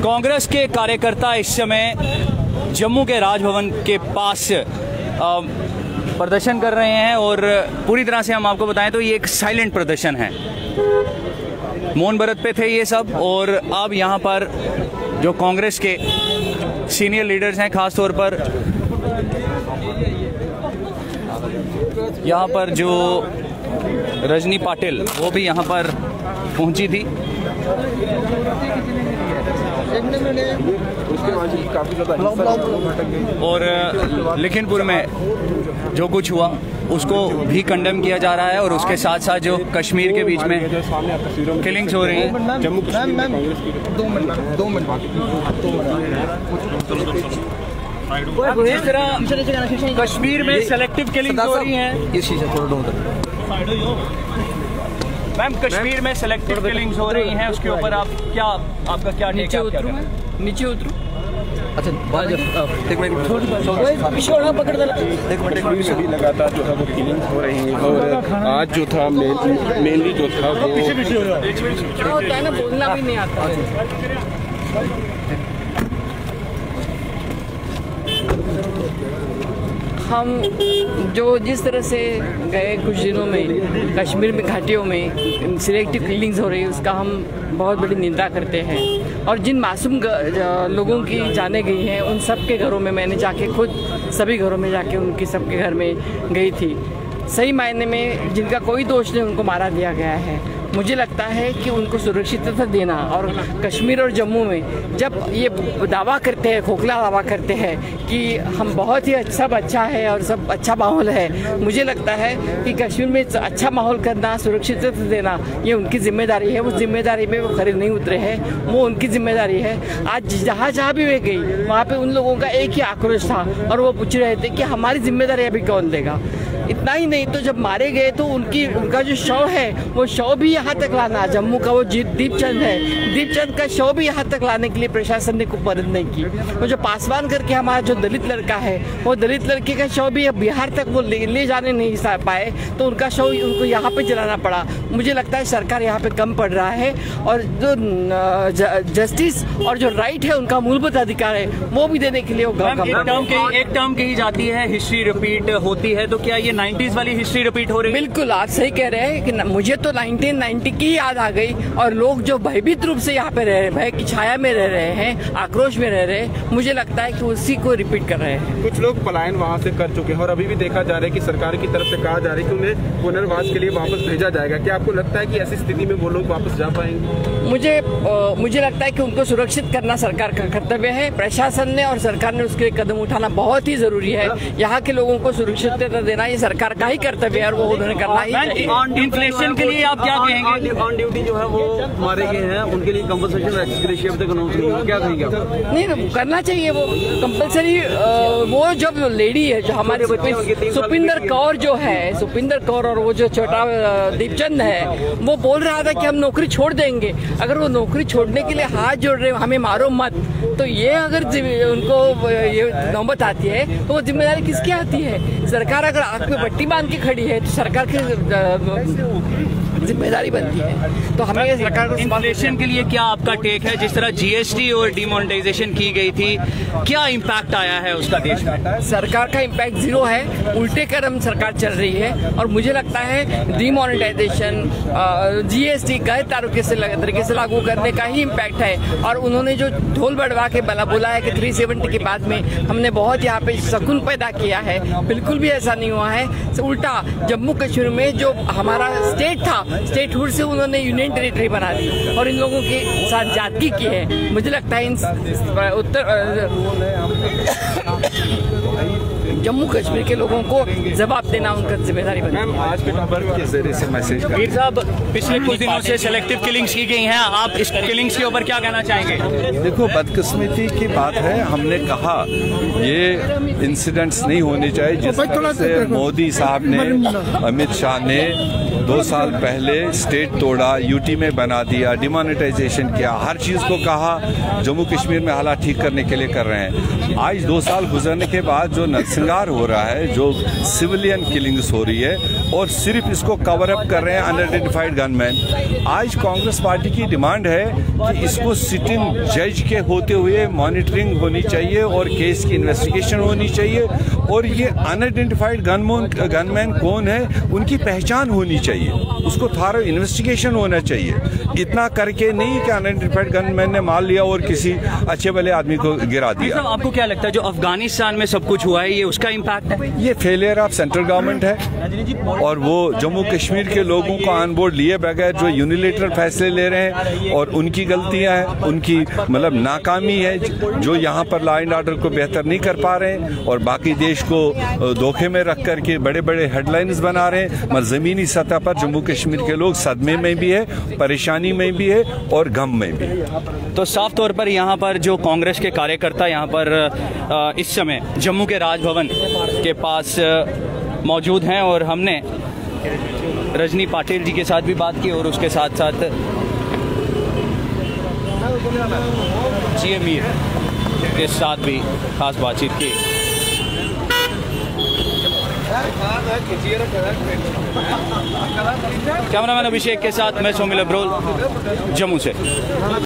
कांग्रेस के कार्यकर्ता इस समय जम्मू के राजभवन के पास प्रदर्शन कर रहे हैं और पूरी तरह से हम आपको बताएं तो ये एक साइलेंट प्रदर्शन है। मौन व्रत पे थे ये सब और अब यहाँ पर जो कांग्रेस के सीनियर लीडर्स हैं, खास तौर पर यहाँ पर जो रजनी पाटिल वो भी यहाँ पर पहुँची थी और लखीमपुर में जो कुछ हुआ उसको भी कंडेम किया जा रहा है और उसके साथ साथ जो कश्मीर के बीच में किलिंग्स हो रही हैं। इस तरह कश्मीर में सेलेक्टिव किलिंग्स हो रही हैं। मैम, कश्मीर में सेलेक्टिव किलिंग्स हो रही हैं, उसके ऊपर आपका क्या नीचे उतरूं? अच्छा, एक मिनट लगातार जो है वो किलिंग्स हो रही है और आज जो था मेनली जो था वो होता है ना, बोलना भी नहीं आता। हम जो जिस तरह से गए कुछ दिनों में कश्मीर में घाटियों में सिलेक्टिव किलिंग्स हो रही है, उसका हम बहुत बड़ी निंदा करते हैं। और जिन मासूम लोगों की जाने गई हैं, उन सब के घरों में मैंने जाके खुद सभी घरों में जाके उनकी सबके घर में गई थी। सही मायने में जिनका कोई दोष नहीं उनको मारा दिया गया है। मुझे लगता है कि उनको सुरक्षितता देना और कश्मीर और जम्मू में जब ये दावा करते हैं, खोखला दावा करते हैं कि हम बहुत ही सब अच्छा है और सब अच्छा माहौल है, मुझे लगता है कि कश्मीर में अच्छा माहौल करना, सुरक्षितता देना ये उनकी जिम्मेदारी है। उस जिम्मेदारी में वो खड़े नहीं उतरे हैं, वो उनकी जिम्मेदारी है। आज जहाँ भी वे गई वहाँ पर उन लोगों का एक ही आक्रोश था और वो पूछ रहे थे कि हमारी जिम्मेदारी अभी कौन लेगा। इतना ही नहीं तो जब मारे गए तो उनका जो शव है वो शव भी यहाँ तक लाना, जम्मू का वो दीपचंद है, दीपचंद का शव भी यहाँ तक लाने के लिए प्रशासन ने कोई मदद नहीं की। वो जो पासवान करके हमारा जो दलित लड़का है, वो दलित लड़के का शव भी बिहार तक वो ले जाने नहीं पाए, तो उनका शव उनको यहाँ पे जलाना पड़ा। मुझे लगता है सरकार यहाँ पे कम पड़ रहा है और जो जस्टिस और जो राइट है उनका मूलभूत अधिकार है वो भी देने के लिए वो एक टर्म कही जाती है हिस्ट्री रिपीट होती है, तो क्या ये 90s वाली हिस्ट्री रिपीट हो रही है? बिल्कुल, आप सही कह रहे हैं कि मुझे तो 1990 की याद आ गई और लोग जो भयभीत रूप से यहाँ पे रह रहे, भय की छाया में रह रहे हैं, आक्रोश में रह रहे हैं, मुझे लगता है कि उसी को रिपीट कर रहे हैं। कुछ लोग पलायन वहाँ से कर चुके हैं और अभी भी देखा जा रहा है कि सरकार की तरफ से कहा जा रहा है कि उन्हें पुनर्वास के लिए वापस भेजा जाएगा। क्या आपको लगता है कि ऐसी स्थिति में वो लोग वापस जा पाएंगे? मुझे लगता है कि उनको सुरक्षित करना सरकार का कर्तव्य है। प्रशासन ने और सरकार ने उसके कदम उठाना बहुत ही जरूरी है। यहाँ के लोगों को सुरक्षितता देना ये सरकार का ही कर्तव्य है और वो उन्होंने करना ही। इन्फ्लेशन के लिए आप क्या कहेंगे? ऑन ड्यूटी जो है वो मारे गए हैं, उनके लिए कंपनसेशन क्या कहेंगे? नहीं, करना चाहिए वो कंपलसरी। वो जब लेडी है जो हमारे सुपिंदर कौर जो है, सुपिंदर कौर और वो जो छोटा दीपचंद है, वो बोल रहा था कि हम नौकरी छोड़ देंगे। अगर वो नौकरी छोड़ने के लिए हाथ जोड़ रहे हमें मारो मत, तो ये अगर उनको ये नौबत आती है तो वो जिम्मेदारी किसकी आती है? सरकार अगर आंख में पट्टी बांध के खड़ी है तो सरकार की जिम्मेदारी बनती है। तो हमें सरकार को इन्फ्लेशन के लिए क्या आपका टेक है? जिस तरह जीएसटी और डिमोनेटाइजेशन की गई थी, क्या इम्पैक्ट आया है उसका देश में? सरकार का इम्पैक्ट जीरो है, उल्टे कदम सरकार चल रही है और मुझे लगता है डिमोनेटाइजेशन, जीएसटी गलत तरीके से लागू करने का ही इम्पैक्ट है। और उन्होंने जो ढोल बढ़वा के बोला है कि 370 के बाद में हमने बहुत यहाँ पे सुकून पैदा किया है, बिल्कुल भी ऐसा नहीं हुआ है। उल्टा जम्मू कश्मीर में जो हमारा स्टेट था, स्टेटहुड से उन्होंने यूनियन टेरिटरी बना दी और इन लोगों के साथ ज्यादती की है। मुझे लगता है इन जम्मू कश्मीर के लोगों को जवाब देना उनका जिम्मेदारी बनती है। आज के खबर के जरिए से मैसेज मीर साहब, पिछले कुछ दिनों से सेलेक्टिव किलिंग्स की गई हैं, आप इस किलिंग्स के ऊपर क्या कहना चाहेंगे? देखो, बदकिस्मती की बात है। हमने कहा ये इंसिडेंट्स नहीं होने चाहिए। जिस तरह से मोदी साहब ने, अमित शाह ने 2 साल पहले स्टेट तोड़ा, यूटी में बना दिया, डिमोनेटाइजेशन किया, हर चीज को कहा जम्मू कश्मीर में हालात ठीक करने के लिए कर रहे हैं। आज 2 साल गुजरने के बाद जो नरसंहार हो रहा है, जो सिविलियन किलिंग्स हो रही है, और सिर्फ इसको कवर अप कर रहे हैं अनआइडेंटिफाइड गनमैन। आज कांग्रेस पार्टी की डिमांड है कि इसको सिटिंग जज के होते हुए मॉनिटरिंग होनी चाहिए और केस की इन्वेस्टिगेशन होनी चाहिए, और ये अनआइडेंटिफाइड गनमैन कौन है उनकी पहचान होनी चाहिए, उसको थारो इन्वेस्टिगेशन होना चाहिए। इतना करके नहीं कि अनआइडेंटिफाइड गनमैन ने मार लिया और किसी अच्छे भले आदमी को गिरा दिया। आपको क्या लगता है जो अफगानिस्तान में सब कुछ हुआ है ये उसका इम्पैक्ट है? ये फेलियर ऑफ सेंट्रल गवर्नमेंट है, और वो जम्मू कश्मीर के लोगों को ऑन बोर्ड लिए बगैर जो यूनिलेटरल फैसले ले रहे हैं, और उनकी गलतियां हैं, उनकी मतलब नाकामी है जो यहाँ पर लॉ एंड ऑर्डर को बेहतर नहीं कर पा रहे हैं और बाकी देश को धोखे में रख करके बड़े बड़े हेडलाइंस बना रहे हैं। मगर ज़मीनी सतह पर जम्मू कश्मीर के लोग सदमे में भी है, परेशानी में भी है और गम में भी है। तो साफ तौर पर यहाँ पर जो कांग्रेस के कार्यकर्ता यहाँ पर इस समय जम्मू के राजभवन के पास मौजूद हैं, और हमने रजनी पाटिल जी के साथ भी बात की और उसके साथ साथ जी मीर के साथ भी खास बातचीत की। कैमरामैन अभिषेक के साथ मैं सोमिल अब्रोल जम्मू से।